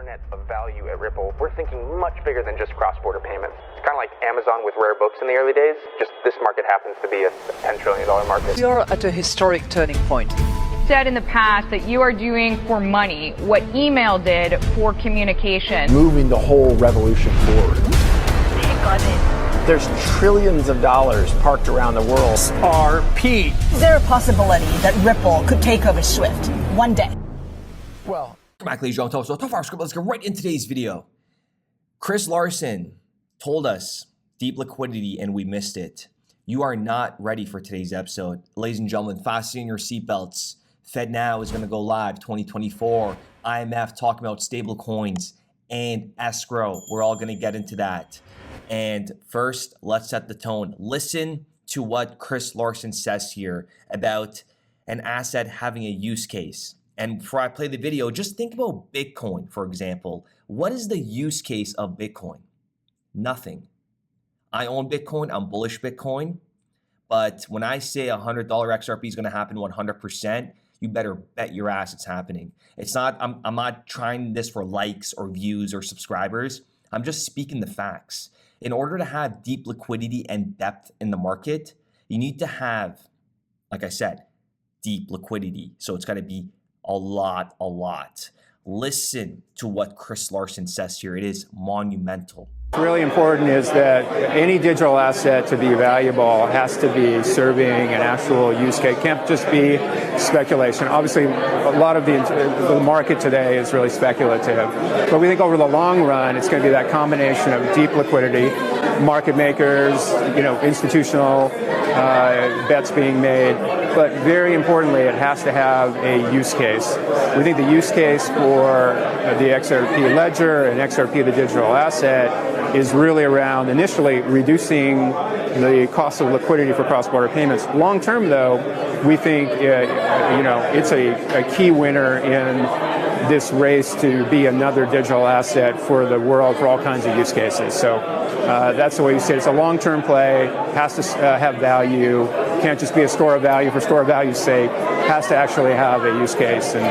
internet of value at Ripple, we're thinking much bigger than just cross-border payments. It's kind of like Amazon with rare books in the early days, just this market happens to be a $10 trillion market. We are at a historic turning point. Said in the past that you are doing for money what email did for communication. Moving the whole revolution forward. Take on it. There's trillions of dollars parked around the world. XRP. Is there a possibility that Ripple could take over Swift one day? Well, Welcome back, ladies and gentlemen. So, tough our script. Let's get right into today's video. Chris Larsen told us deep liquidity and we missed it. You are not ready for today's episode. Ladies and gentlemen, fasten your seatbelts. Fed Now is going to go live 2024. IMF talking about stable coins and escrow. We're all going to get into that. And first, let's set the tone. Listen to what Chris Larsen says here about an asset having a use case. And before I play the video, just think about Bitcoin, for example. What is the use case of Bitcoin? Nothing. I own Bitcoin. I'm bullish Bitcoin. But when I say $100 XRP is going to happen 100%, you better bet your ass it's happening. It's not. I'm not trying this for likes or views or subscribers. I'm just speaking the facts. In order to have deep liquidity and depth in the market, you need to have, like I said, deep liquidity. So it's got to be a lot. Listen to what Chris Larsen says here. It is monumental. What's really important is that any digital asset to be valuable has to be serving an actual use case. It can't just be speculation. Obviously, a lot of the market today is really speculative. But we think over the long run, it's going to be that combination of deep liquidity, market makers, institutional bets being made. But very importantly, it has to have a use case. We think the use case for the XRP ledger and XRP, the digital asset, is really around initially reducing the cost of liquidity for cross-border payments. Long term, though, we think it's a key winner in this race to be another digital asset for the world for all kinds of use cases. So that's the way you say it. It's a long-term play, has to have value, can't just be a store of value for store of value's sake, has to actually have a use case, and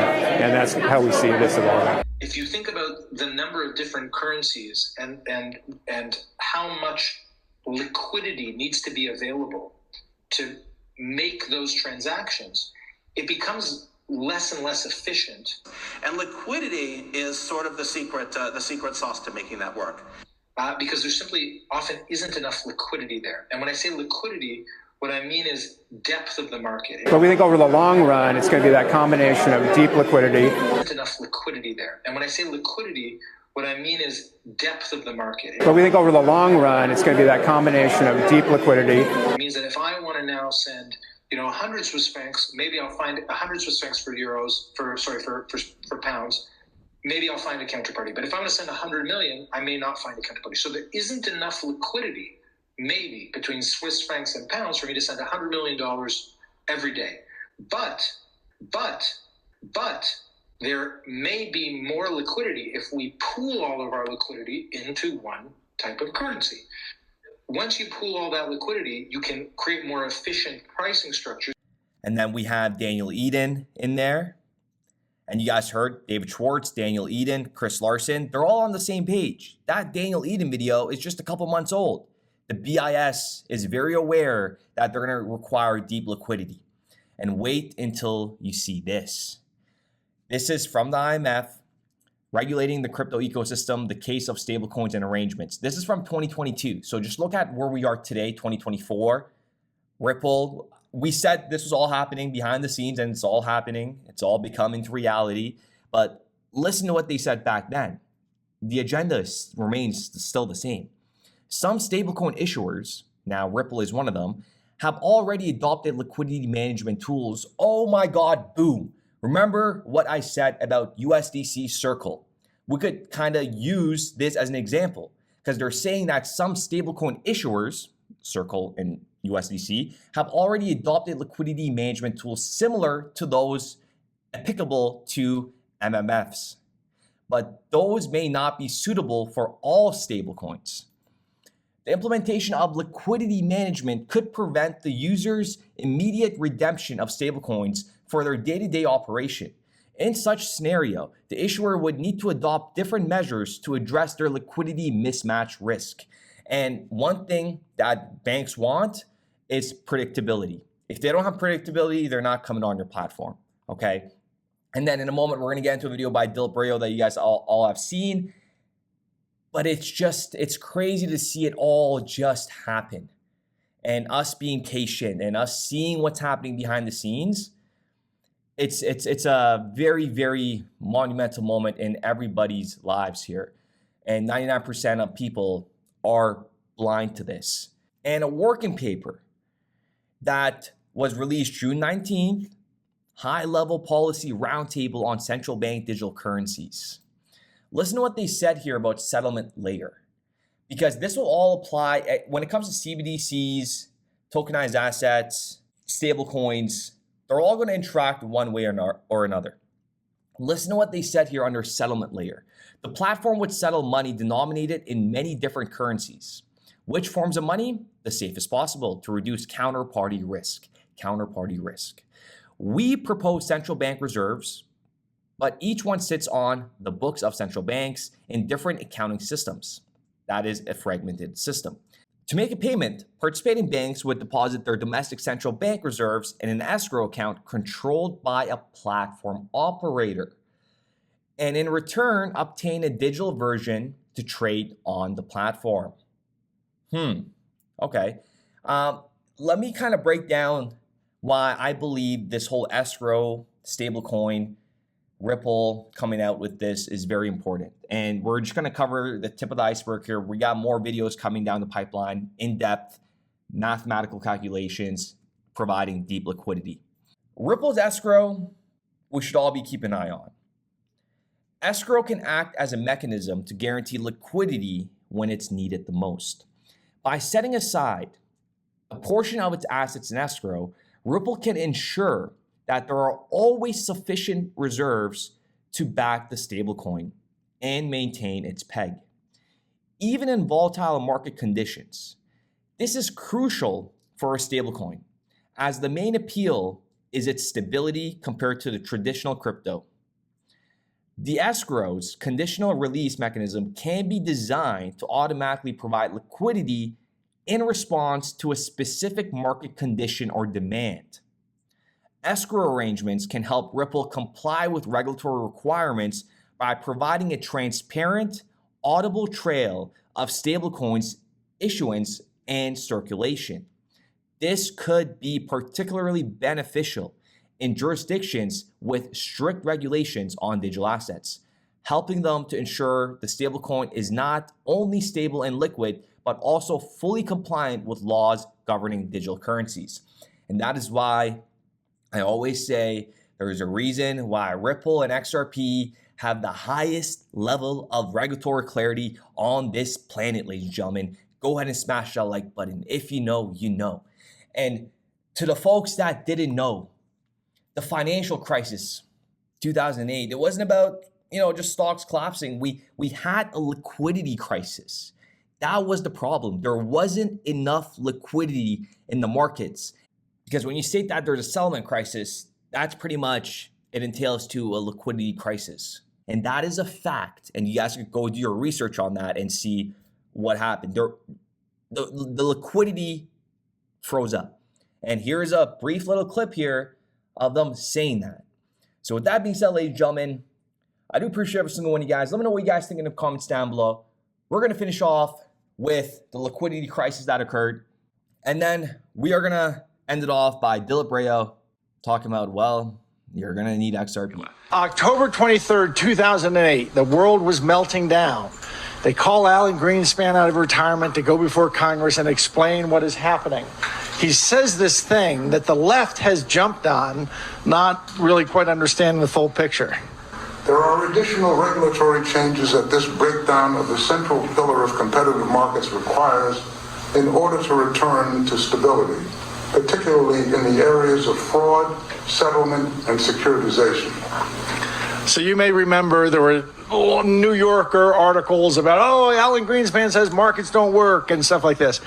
that's how we see this evolving. If you think about the number of different currencies and how much liquidity needs to be available to make those transactions, it becomes less and less efficient. And liquidity is sort of the secret sauce to making that work. Because there simply often isn't enough liquidity there. And when I say liquidity, what I mean is depth of the market. But we think over the long run, it's going to be that combination of deep liquidity. There isn't enough liquidity there. And when I say liquidity, what I mean is depth of the market. But we think over the long run, it's going to be that combination of deep liquidity. It means that if I want to now send 100 Swiss francs, maybe I'll find 100 Swiss francs for for pounds. Maybe I'll find a counterparty. But if I want to send 100 million, I may not find a counterparty. So there isn't enough liquidity, maybe, between Swiss francs and pounds for me to send $100 million every day. But there may be more liquidity if we pool all of our liquidity into one type of currency. Once you pool all that liquidity, you can create more efficient pricing structures. And then we have Daniel Eden in there. And you guys heard David Schwartz, Daniel Eden, Chris Larsen. They're all on the same page. That Daniel Eden video is just a couple months old. The BIS is very aware that they're going to require deep liquidity. And wait until you see this. This is from the IMF, regulating the crypto ecosystem, the case of stablecoins and arrangements. This is from 2022. So just look at where we are today, 2024. Ripple, we said this was all happening behind the scenes, and it's all happening. It's all becoming to reality. But listen to what they said back then. The agenda remains still the same. Some stablecoin issuers, now Ripple is one of them, have already adopted liquidity management tools. Oh my God, boom. Remember what I said about USDC Circle? We could kind of use this as an example because they're saying that some stablecoin issuers, Circle and USDC, have already adopted liquidity management tools similar to those applicable to MMFs. But those may not be suitable for all stablecoins. The implementation of liquidity management could prevent the user's immediate redemption of stablecoins for their day-to-day operation. In such scenario, the issuer would need to adopt different measures to address their liquidity mismatch risk. And one thing that banks want is predictability. If they don't have predictability, they're not coming on your platform, okay? And then in a moment, we're gonna get into a video by Dilip Rayo that you guys all have seen. But it's crazy to see it all just happen. And us being patient and us seeing what's happening behind the scenes, it's a very, very monumental moment in everybody's lives here. And 99% of people are blind to this. And a working paper that was released June 19th, high-level policy roundtable on central bank digital currencies. Listen to what they said here about settlement layer, because this will all apply when it comes to CBDCs, tokenized assets, stable coins. They're all going to interact one way or another. Listen to what they said here under settlement layer. The platform would settle money denominated in many different currencies. Which forms of money? The safest possible to reduce counterparty risk. We propose central bank reserves, but each one sits on the books of central banks in different accounting systems. That is a fragmented system. To make a payment, participating banks would deposit their domestic central bank reserves in an escrow account controlled by a platform operator, and in return, obtain a digital version to trade on the platform. Okay. Let me kind of break down why I believe this whole escrow, stablecoin, Ripple coming out with this is very important. And we're just going to cover the tip of the iceberg here. We got more videos coming down the pipeline, in-depth mathematical calculations, providing deep liquidity. Ripple's escrow, we should all be keeping an eye on. Escrow can act as a mechanism to guarantee liquidity when it's needed the most. By setting aside a portion of its assets in escrow, Ripple can ensure that there are always sufficient reserves to back the stablecoin and maintain its peg, even in volatile market conditions. This is crucial for a stablecoin, as the main appeal is its stability compared to the traditional crypto. The escrow's conditional release mechanism can be designed to automatically provide liquidity in response to a specific market condition or demand. Escrow arrangements can help Ripple comply with regulatory requirements by providing a transparent, audible trail of stablecoins issuance and circulation. This could be particularly beneficial in jurisdictions with strict regulations on digital assets, helping them to ensure the stablecoin is not only stable and liquid, but also fully compliant with laws governing digital currencies. And that is why I always say there is a reason why Ripple and XRP have the highest level of regulatory clarity on this planet, ladies and gentlemen. Go ahead and smash that like button. If you know, you know. And to the folks that didn't know, the financial crisis, 2008, it wasn't about, just stocks collapsing. We had a liquidity crisis. That was the problem. There wasn't enough liquidity in the markets. Because when you state that there's a settlement crisis, that's pretty much, it entails to a liquidity crisis. And that is a fact. And you guys can go do your research on that and see what happened. The liquidity froze up. And here's a brief little clip here of them saying that. So with that being said, ladies and gentlemen, I do appreciate every single one of you guys. Let me know what you guys think in the comments down below. We're going to finish off with the liquidity crisis that occurred. And then we are going to end it off by Dilip Rayo talking about, well, you're going to need XRP. October 23rd, 2008, the world was melting down. They call Alan Greenspan out of retirement to go before Congress and explain what is happening. He says this thing that the left has jumped on, not really quite understanding the full picture. There are additional regulatory changes that this breakdown of the central pillar of competitive markets requires in order to return to stability, particularly in the areas of fraud, settlement, and securitization. So you may remember there were New Yorker articles about, Alan Greenspan says markets don't work and stuff like this.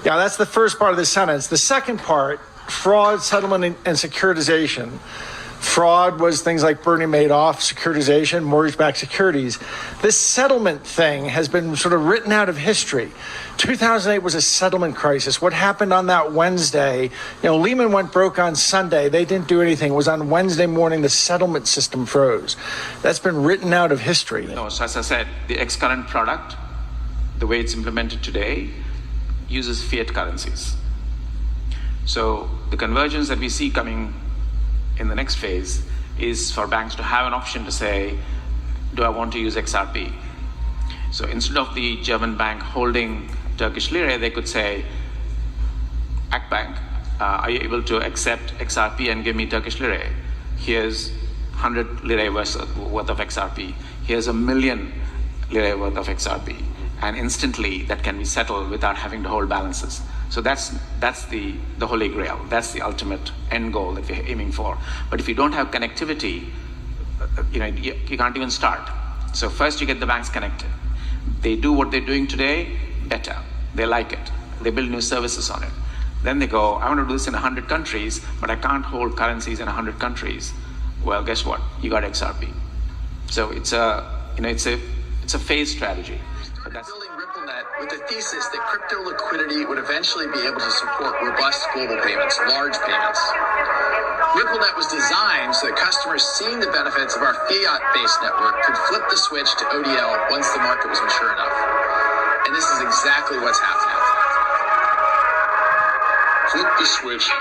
Yeah, that's the first part of the sentence. The second part, fraud, settlement, and securitization. Fraud was things like Bernie Madoff, securitization, mortgage-backed securities. This settlement thing has been sort of written out of history. 2008 was a settlement crisis. What happened on that Wednesday? Lehman went broke on Sunday. They didn't do anything. It was on Wednesday morning the settlement system froze. That's been written out of history. No, so as I said, the X-current product, the way it's implemented today, uses fiat currencies. So the convergence that we see coming in the next phase is for banks to have an option to say, do I want to use XRP? So instead of the German bank holding Turkish lira, they could say, Akbank, are you able to accept XRP and give me Turkish lira? Here's 100 lira worth of XRP. Here's 1 million lira worth of XRP. And instantly that can be settled without having to hold balances. So that's the holy grail. That's the ultimate end goal that we're aiming for. But if you don't have connectivity, you can't even start. So first you get the banks connected. They do what they're doing today better. They like it. They build new services on it. Then they go, I want to do this in 100 countries, but I can't hold currencies in 100 countries. Well, guess what? You got XRP. So it's a phased strategy. But that's building RippleNet with the thesis that crypto liquidity would eventually be able to support robust global payments, large payments. RippleNet was designed so that customers seeing the benefits of our fiat-based network could flip the switch to ODL once the market was mature enough. And this is exactly what's happening. Flip the switch.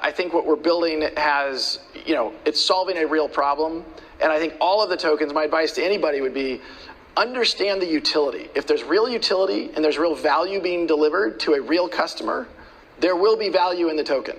I think what we're building has, it's solving a real problem. And I think all of the tokens, my advice to anybody would be, understand the utility. If there's real utility and there's real value being delivered to a real customer, there will be value in the token.